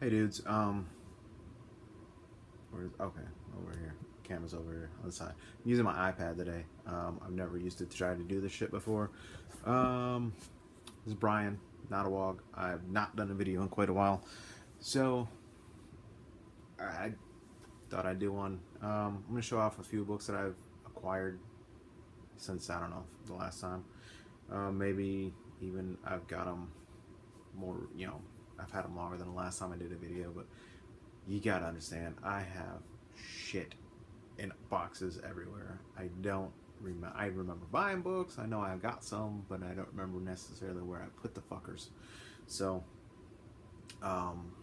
Hey dudes, okay, over here. Camera's over here on the side. I'm using my iPad today. I've never used it to try to do this shit before. Um, this is Brian, not a wog. I've not done a video in quite a while, so I thought I'd do one. I'm gonna show off a few books that I've acquired since I don't know the last time. Maybe even I've got them more. I've had them longer than the last time I did a video, but you gotta understand, I have shit in boxes everywhere. I don't remember. I remember buying books. I know I got some, but I don't remember necessarily where I put the fuckers. So, um,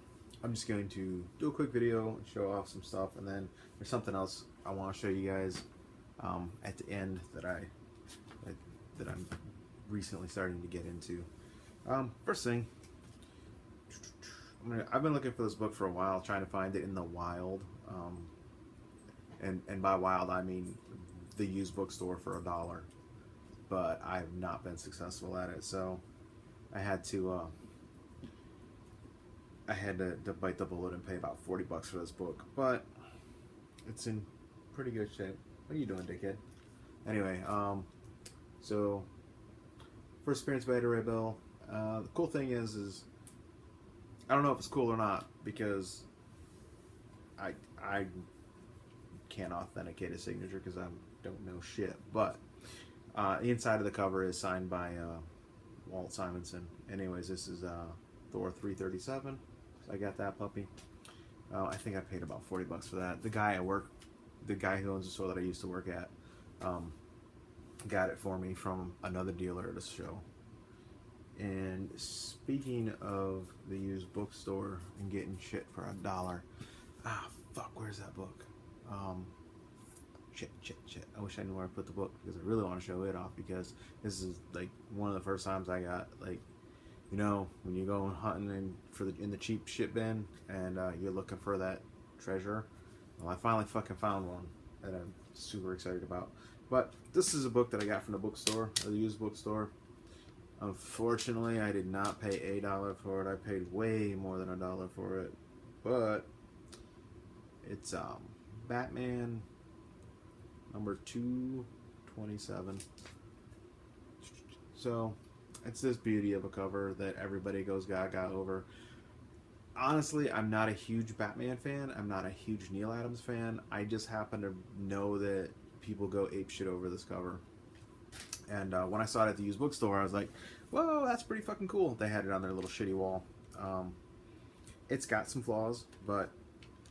I'm just going to do a quick video and show off some stuff, and then there's something else I want to show you guys at the end that I'm recently starting to get into. First thing, I've been looking for this book for a while, trying to find it in the wild. And by wild I mean the used bookstore for $1. But I've not been successful at it, so I had to to bite the bullet and pay about $40 for this book. But it's in pretty good shape. What are you doing, dickhead? Anyway, so first appearance by Ada Ray Bill. The cool thing is I don't know if it's cool or not because I can't authenticate a signature because I don't know shit. But the inside of the cover is signed by Walt Simonson. Anyways, this is Thor 337. So I got that puppy. I think I paid about $40 for that. The guy who owns the store that I used to work at, got it for me from another dealer at a show. And speaking of the used bookstore and getting shit for $1, fuck, where's that book? Shit. I wish I knew where I put the book because I really want to show it off because this is like one of the first times I got like, when you go hunting in the cheap shit bin and you're looking for that treasure. Well, I finally fucking found one that I'm super excited about. But this is a book that I got from the bookstore, or the used bookstore. Unfortunately, I did not pay $1 for it. I paid way more than $1 for it. But it's Batman number 227. So it's this beauty of a cover that everybody goes gaga over. Honestly, I'm not a huge Batman fan. I'm not a huge Neil Adams fan. I just happen to know that people go apeshit over this cover. And when I saw it at the used bookstore, I was like, whoa, that's pretty fucking cool. They had it on their little shitty wall. It's got some flaws, but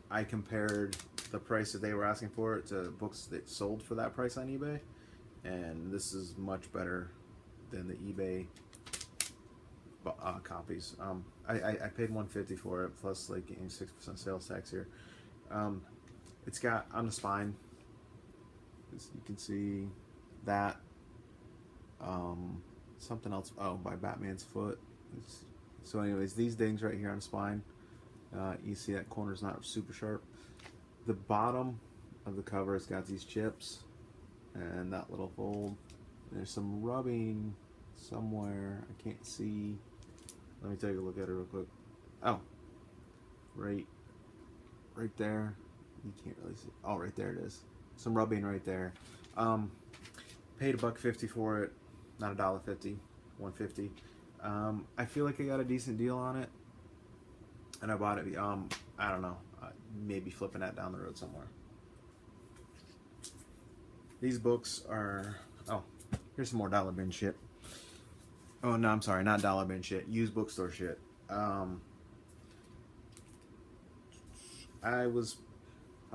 I compared the price that they were asking for it to books that sold for that price on eBay. And this is much better than the eBay copies. I paid $150 for it, plus like 6% sales tax here. It's got on the spine, as you can see that. Something else. Oh, by Batman's foot. So, anyways, these dings right here on the spine. You see that corner's not super sharp. The bottom of the cover has got these chips and that little fold. There's some rubbing somewhere. I can't see. Let me take a look at it real quick. Oh, right there. You can't really see. Oh, right there it is. Some rubbing right there. Paid $1.50 for it. Not $1.50, $1.50. I feel like I got a decent deal on it, and I bought it. I don't know, maybe flipping that down the road somewhere. These books are. Oh, here's some more dollar bin shit. Oh no, I'm sorry, not dollar bin shit. Used bookstore shit. I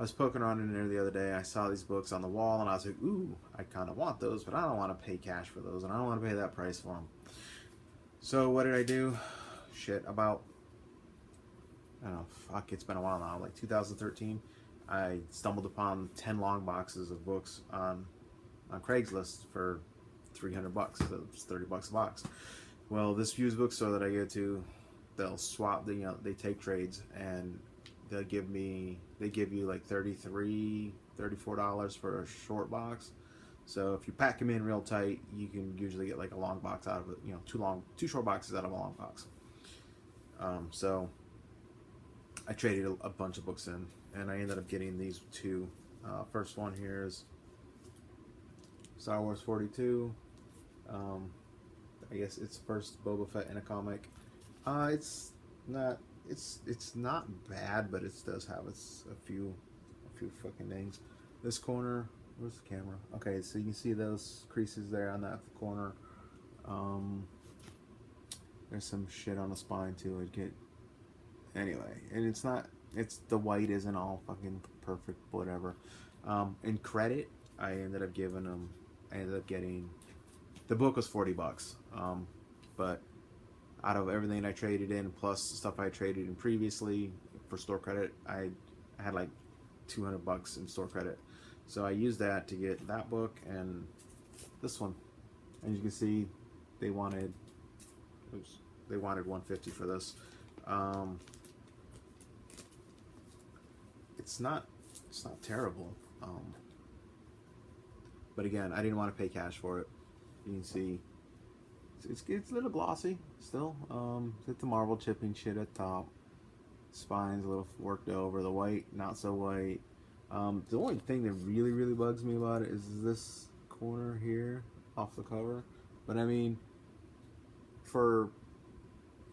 was poking around in there the other day. I saw these books on the wall, and I was like, ooh, I kind of want those, but I don't want to pay cash for those, and I don't want to pay that price for them. So what did I do? Shit, about, I don't know, fuck, it's been a while now, like 2013, I stumbled upon 10 long boxes of books on Craigslist for $300, so it's $30 a box. Well, this used bookstore that I go to, they'll swap, they take trades, and they give you like $34 for a short box. So if you pack them in real tight, you can usually get like a long box out of it. Two short boxes out of a long box. So I traded a bunch of books in, and I ended up getting these two. First one here is Star Wars 42. I guess it's first Boba Fett in a comic. It's not bad, but it does have a few fucking things. This corner, where's the camera? Okay, so you can see those creases there on that corner. There's some shit on the spine too. Anyway, and it's the white isn't all fucking perfect, whatever. In credit, I ended up getting, the book was $40. But out of everything I traded in, plus the stuff I traded in previously for store credit, I had like $200 in store credit. So I used that to get that book and this one. And you can see they wanted $150 for this. It's not terrible. But again, I didn't want to pay cash for it. You can see it's a little glossy still. It's the marble chipping shit at top. Spine's a little worked over. The white, not so white. The only thing that really bugs me about it is this corner here off the cover. But I mean, for,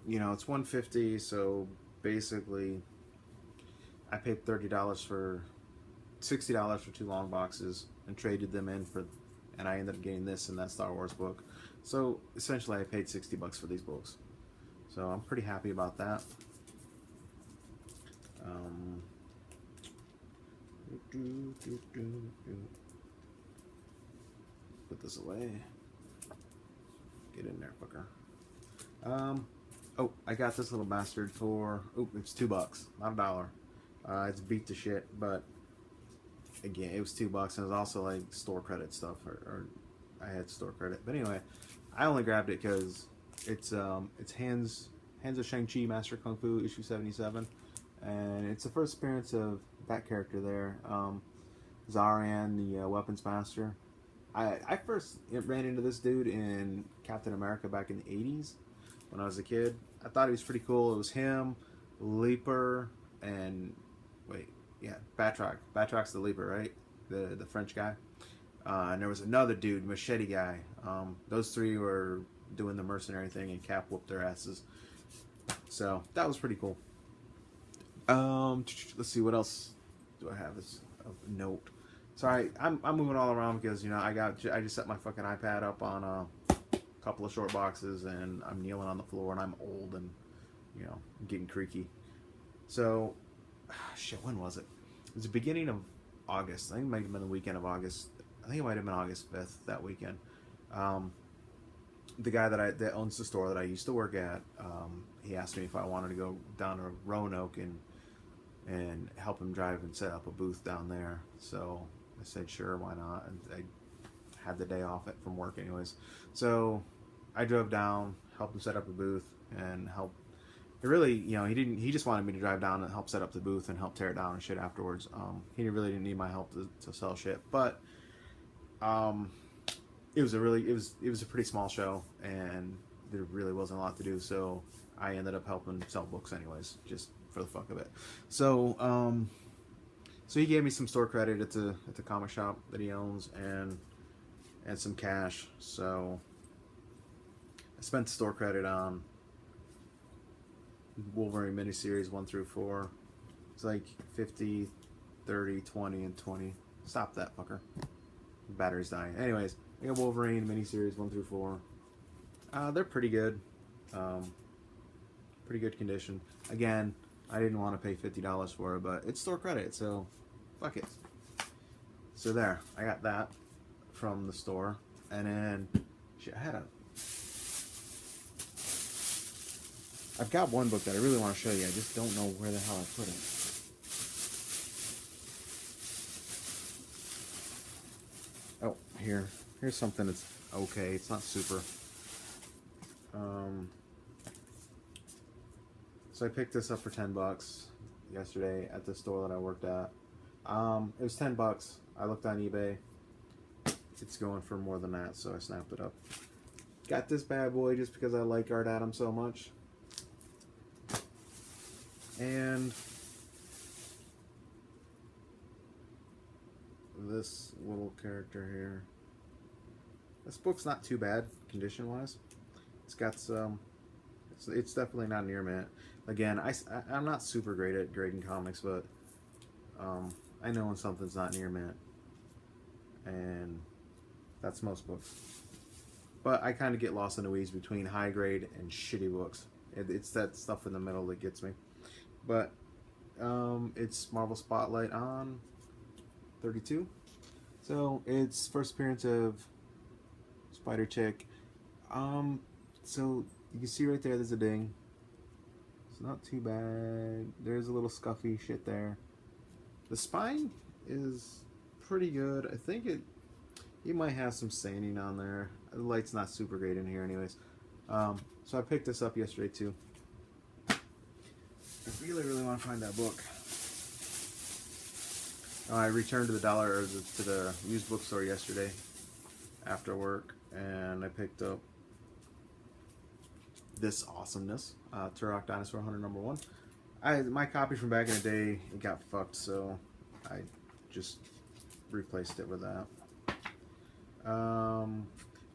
you know, it's $150, so basically I paid $60 for 2 long boxes and traded them in for, and I ended up getting this and that Star Wars book. So essentially I paid $60 for these books. So I'm pretty happy about that. Put this away. Get in there, fucker. Oh, I got this little bastard for, it's $2, not $1. It's beat to shit, but again, it was $2, and it was also like store credit stuff, or I had store credit. But anyway, I only grabbed it because it's Hands of Shang-Chi Master Kung Fu issue 77, and it's the first appearance of that character there, Zaran, the weapons master. I first ran into this dude in Captain America back in the 80s when I was a kid. I thought he was pretty cool. It was him, Leaper, and Batroc. Batroc's the Leaper, right? The French guy. And there was another dude, Machete guy. Those three were doing the mercenary thing, and Cap whooped their asses. So that was pretty cool. Let's see, what else do I have as of note? Sorry, I'm moving all around because, you know, I just set my fucking iPad up on a couple of short boxes, and I'm kneeling on the floor, and I'm old, and, you know, getting creaky. So, shit, when was it? It was the beginning of August. I think it might have been the weekend of August. I think it might have been August 5th that weekend. The guy that owns the store that I used to work at, he asked me if I wanted to go down to Roanoke and help him drive and set up a booth down there. So I said, sure, why not? And I had the day off from work anyways. So I drove down, helped him set up a booth, and helped. It really, you know, he just wanted me to drive down and help set up the booth and help tear it down and shit afterwards. He really didn't need my help to sell shit, but it was a pretty small show, and there really wasn't a lot to do, so I ended up helping sell books anyways, just for the fuck of it. So so he gave me some store credit at the comic shop that he owns, and some cash. So I spent store credit on Wolverine miniseries 1 through 4. It's like 50, 30, 20, and 20. Stop that, fucker. Battery's dying. Anyways, I got Wolverine miniseries 1 through 4. They're pretty good. Pretty good condition. Again, I didn't want to pay $50 for it, but it's store credit, so fuck it. So there, I got that from the store, and then shit, I've got one book that I really want to show you. I just don't know where the hell I put it. Oh, here's something that's okay. It's not super. So I picked this up for $10 yesterday at the store that I worked at. It was $10. I looked on eBay. It's going for more than that, so I snapped it up. Got this bad boy just because I like Art Adams so much. And this little character here. This book's not too bad condition-wise. It's got some. It's definitely not near mint. Again, I'm not super great at grading comics, but I know when something's not near mint, and that's most books. But I kind of get lost in the weeds between high grade and shitty books. It's that stuff in the middle that gets me. But it's Marvel Spotlight on 32. So it's first appearance of Spider Chick. So you can see right there, there's a ding. It's not too bad. There's a little scuffy shit there. The spine is pretty good. I think you might have some sanding on there. The light's not super great in here anyways. So I picked this up yesterday too. I really want to find that book. I returned to the used bookstore yesterday after work, and I picked up this awesomeness, Turok Dinosaur Hunter #1. My copy from back in the day, it got fucked, so I just replaced it with that.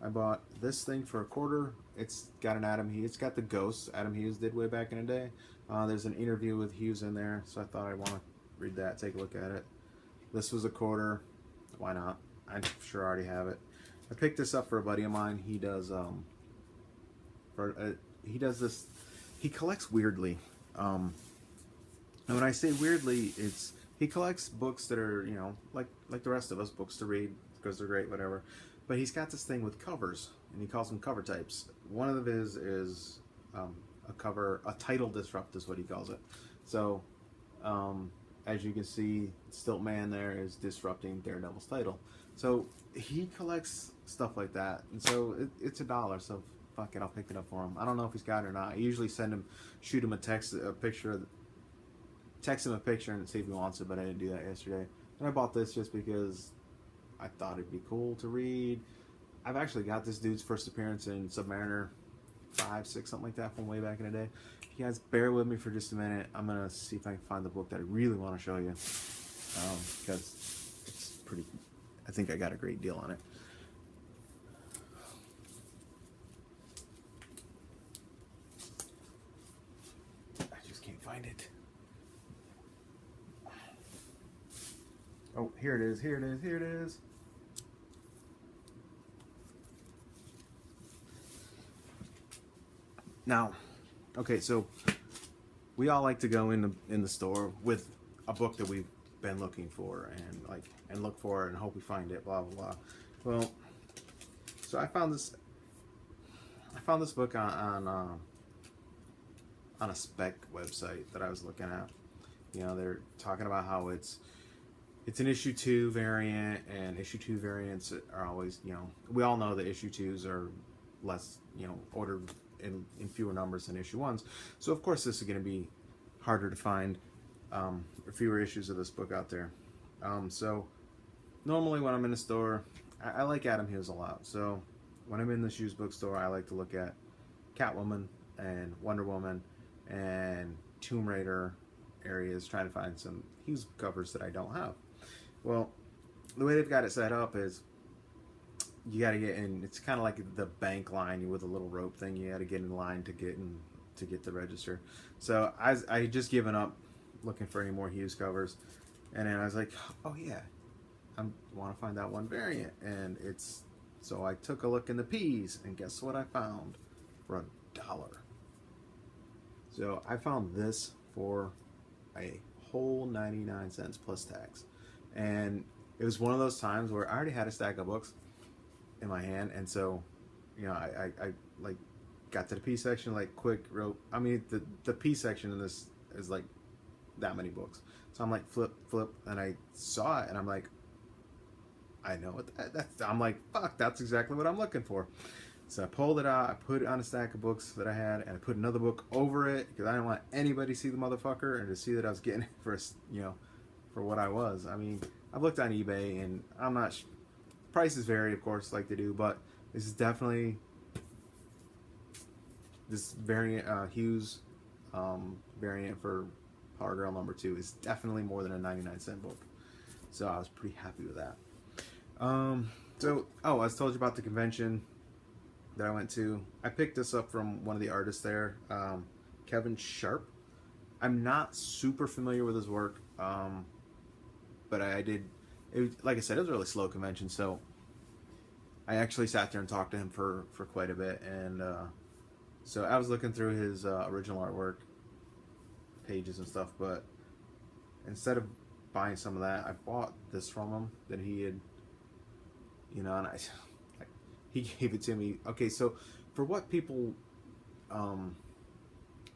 I bought this thing for $1. It's got an Adam Hughes. It's got the ghosts Adam Hughes did way back in the day. There's an interview with Hughes in there, so I thought I'd want to read that, take a look at it. This was $1. Why not? I'm sure I already have it. I picked this up for a buddy of mine. He does this. He collects weirdly. And when I say weirdly, it's he collects books that are, you know, like the rest of us, books to read because they're great, whatever. But he's got this thing with covers, and he calls them cover types. One of his is a title disrupt is what he calls it. So, as you can see, Stiltman there is disrupting Daredevil's title. So he collects stuff like that, and so it's $1. So fuck it, I'll pick it up for him. I don't know if he's got it or not. I usually shoot him text him a picture, and see if he wants it. But I didn't do that yesterday. And I bought this just because I thought it'd be cool to read. I've actually got this dude's first appearance in Submariner 5, 6, something like that from way back in the day. You guys bear with me for just a minute. I'm going to see if I can find the book that I really want to show you. Because it's pretty... I think I got a great deal on it. I just can't find it. Oh, here it is, here it is, here it is. Now, okay, so we all like to go in the store with a book that we've been looking for and look for it and hope we find it, blah blah blah. Well, so I found this book on a spec website that I was looking at. You know, they're talking about how it's an issue 2 variant, and issue 2 variants are always, you know, we all know that issue 2s are less, you know, ordered in fewer numbers than issue 1s. So of course this is going to be harder to find, fewer issues of this book out there. So normally when I'm in a store, I like Adam Hughes a lot. So when I'm in this used bookstore, I like to look at Catwoman and Wonder Woman and Tomb Raider areas, trying to find some Hughes covers that I don't have. Well, the way they've got it set up is you got to get in. It's kind of like the bank line with a little rope thing. You got to get in line to get the register. So I had just given up looking for any more Hughes covers, and then I was like, oh yeah, I want to find that one variant, and it's so I took a look in the P's, and guess what I found for $1. So I found this for a whole 99 cents plus tax, and it was one of those times where I already had a stack of books in my hand, and so, you know, I like got to the P section like quick rope. I mean, the P section in this is like that many books, so I'm like flip, and I saw it, and I'm like, I know what that's. I'm like, fuck, that's exactly what I'm looking for. So I pulled it out, I put it on a stack of books that I had, and I put another book over it because I didn't want anybody to see the motherfucker and to see that I was getting it for, you know, for what I was. I mean, I've looked on eBay, and I'm not. Prices vary, of course, like they do, but this is definitely this variant, Hughes variant for Power Girl #2 is definitely more than a 99 cent book. So I was pretty happy with that. So, oh, I told you about the convention that I went to. I picked this up from one of the artists there, Kevin Sharp. I'm not super familiar with his work, but I did. Like I said, it was a really slow convention, so I actually sat there and talked to him for quite a bit, and so I was looking through his original artwork pages and stuff, but instead of buying some of that, I bought this from him that he had, and he gave it to me. Okay, so for what people,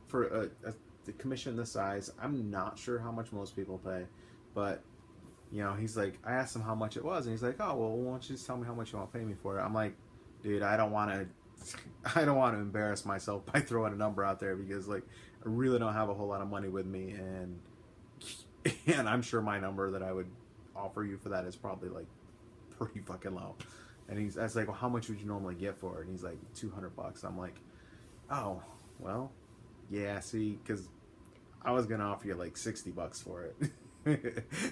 for a commission this size, I'm not sure how much most people pay, but he's like, I asked him how much it was, and he's like, oh well, why don't you just tell me how much you want to pay me for it? I'm like, dude, I don't want to embarrass myself by throwing a number out there because like I really don't have a whole lot of money with me, and I'm sure my number that I would offer you for that is probably like pretty fucking low. And I was like, well, how much would you normally get for it? And he's like, $200. I'm like, oh, well, yeah, see, because I was gonna offer you like $60 for it.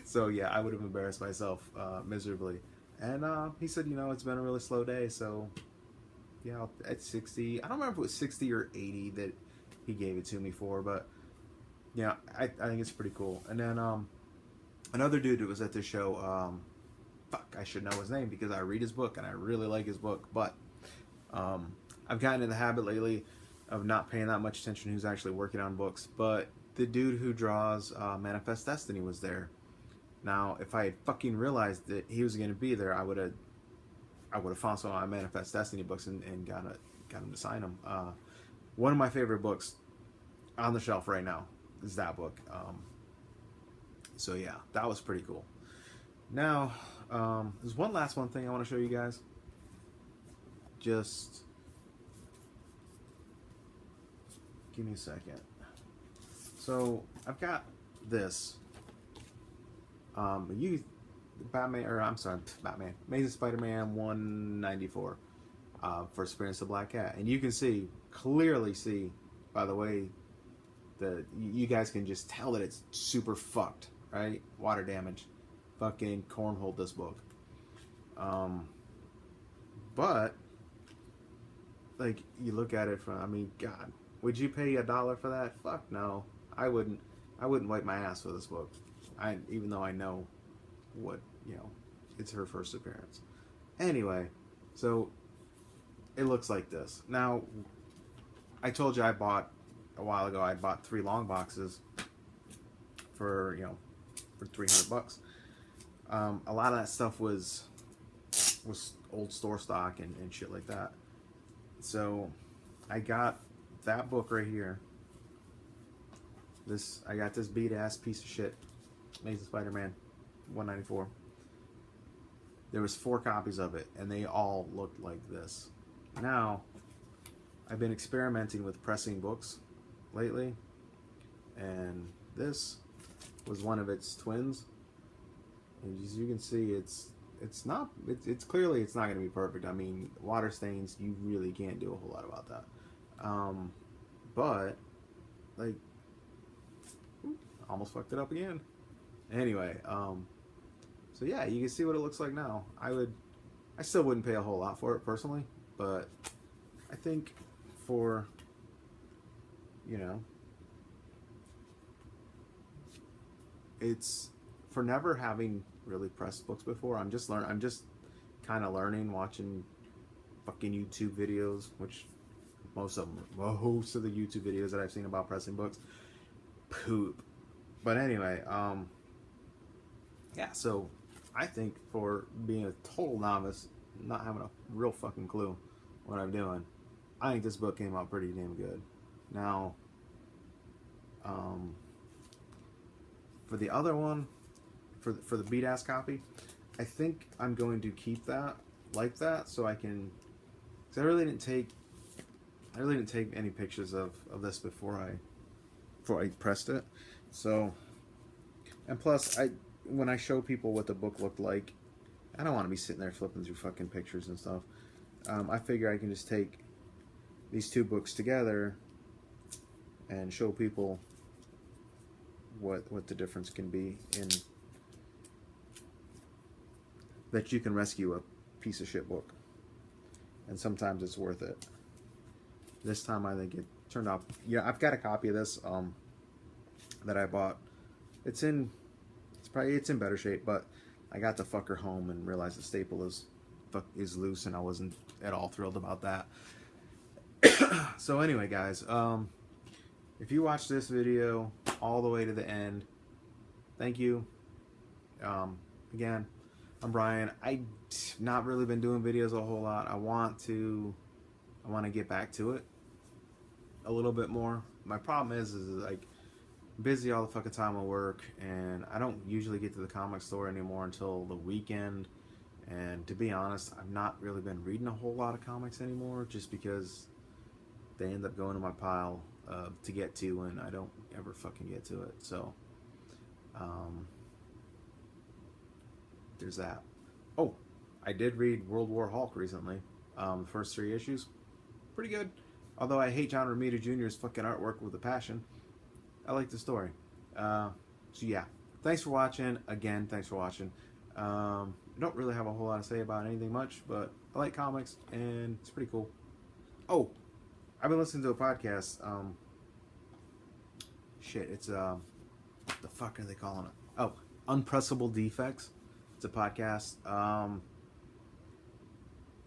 So yeah, I would have embarrassed myself miserably. And he said, it's been a really slow day, so yeah, at 60. I don't remember if it was 60 or 80 that he gave it to me for, but yeah, I think it's pretty cool. And then another dude that was at this show, fuck, I should know his name because I read his book and I really like his book, but I've gotten in the habit lately of not paying that much attention to who's actually working on books. But the dude who draws Manifest Destiny was there. Now, if I had fucking realized that he was going to be there, I would have found some of my Manifest Destiny books and got him to sign them. One of my favorite books on the shelf right now is that book. So yeah, that was pretty cool. Now, there's one last thing I want to show you guys. Just give me a second. So I've got this. Batman, Amazing Spider-Man 194 for Experience the Black Cat, and you can clearly see by the way that you guys can just tell that it's super fucked, right? Water damage. Fucking cornholed this book. But like you look at it from, God, would you pay $1 for that? Fuck no, I wouldn't. I wouldn't wipe my ass for this book. Even though I know what it's her first appearance. Anyway, so it looks like this. Now, I told you I bought a while ago. I bought 3 long boxes for $300. A lot of that stuff was old store stock and shit like that. So I got that book right here. I got this beat ass piece of shit, Amazing Spider-Man 194. There was 4 copies of it, and they all looked like this. Now, I've been experimenting with pressing books lately, and this was one of its twins. And as you can see, it's clearly it's not going to be perfect. I mean, water stains, you really can't do a whole lot about that. But like, almost fucked it up again. Anyway, so yeah, you can see what it looks like now. I still wouldn't pay a whole lot for it personally, but I think for it's for never having really pressed books before. I'm just kind of learning, watching fucking YouTube videos, which most of the YouTube videos that I've seen about pressing books, poop. But anyway, yeah. So I think for being a total novice, not having a real fucking clue what I'm doing, I think this book came out pretty damn good. Now, for the other one, for the beat ass copy, I think I'm going to keep that like that, so I can. Cause I really didn't take any pictures of this before I pressed it. So, and plus, when I show people what the book looked like, I don't want to be sitting there flipping through fucking pictures and stuff. I figure I can just take these 2 books together and show people what the difference can be in that you can rescue a piece of shit book. And sometimes it's worth it. This time I think it turned out. Yeah, I've got a copy of this that I bought. It's in better shape, but I got the fucker home and realized the staple is loose, and I wasn't at all thrilled about that. So anyway, guys, if you watch this video all the way to the end, thank you. Again, I'm Brian. I've not really been doing videos a whole lot. I want to get back to it a little bit more. My problem is like busy all the fucking time at work, and I don't usually get to the comic store anymore until the weekend. And to be honest, I've not really been reading a whole lot of comics anymore, just because they end up going to my pile to get to, and I don't ever fucking get to it. So there's that. Oh, I did read World War Hulk recently. The first 3 issues, pretty good. Although I hate John Romita Jr.'s fucking artwork with a passion, I like the story. So yeah, thanks for watching. Again, thanks for watching. I don't really have a whole lot to say about anything much, but I like comics and it's pretty cool. Oh, I've been listening to a podcast. It's what the fuck are they calling it? Oh, Unpressable Defects. It's a podcast.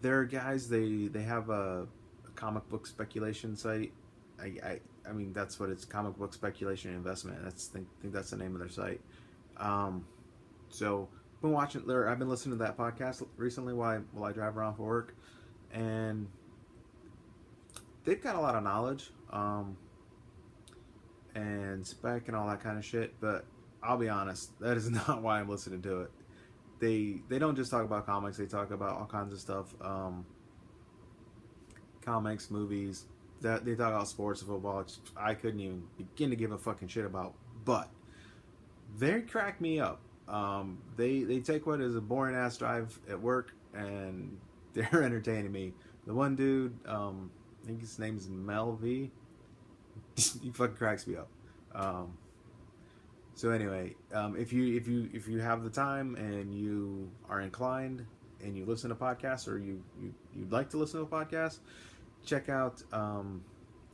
They're guys. They have a comic book speculation site. I mean, that's what it's, comic book speculation investment. I think that's the name of their site. So I've been listening to that podcast recently while I drive around for work, and they've got a lot of knowledge, and spec and all that kind of shit. But I'll be honest, that is not why I'm listening to it. They don't just talk about comics. They talk about all kinds of stuff. Comics, movies. That they talk about sports and football, which I couldn't even begin to give a fucking shit about. But they crack me up. They take what is a boring ass drive at work, and they're entertaining me. The one dude, I think his name is Mel V. He fucking cracks me up. So anyway, if you have the time and you are inclined and you listen to podcasts, or you'd like to listen to a podcast, check out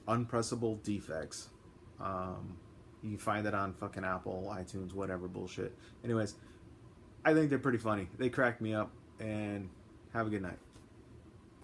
Unpressable Defects. You can find it on fucking Apple, iTunes, whatever bullshit. Anyways, I think they're pretty funny. They crack me up, and have a good night.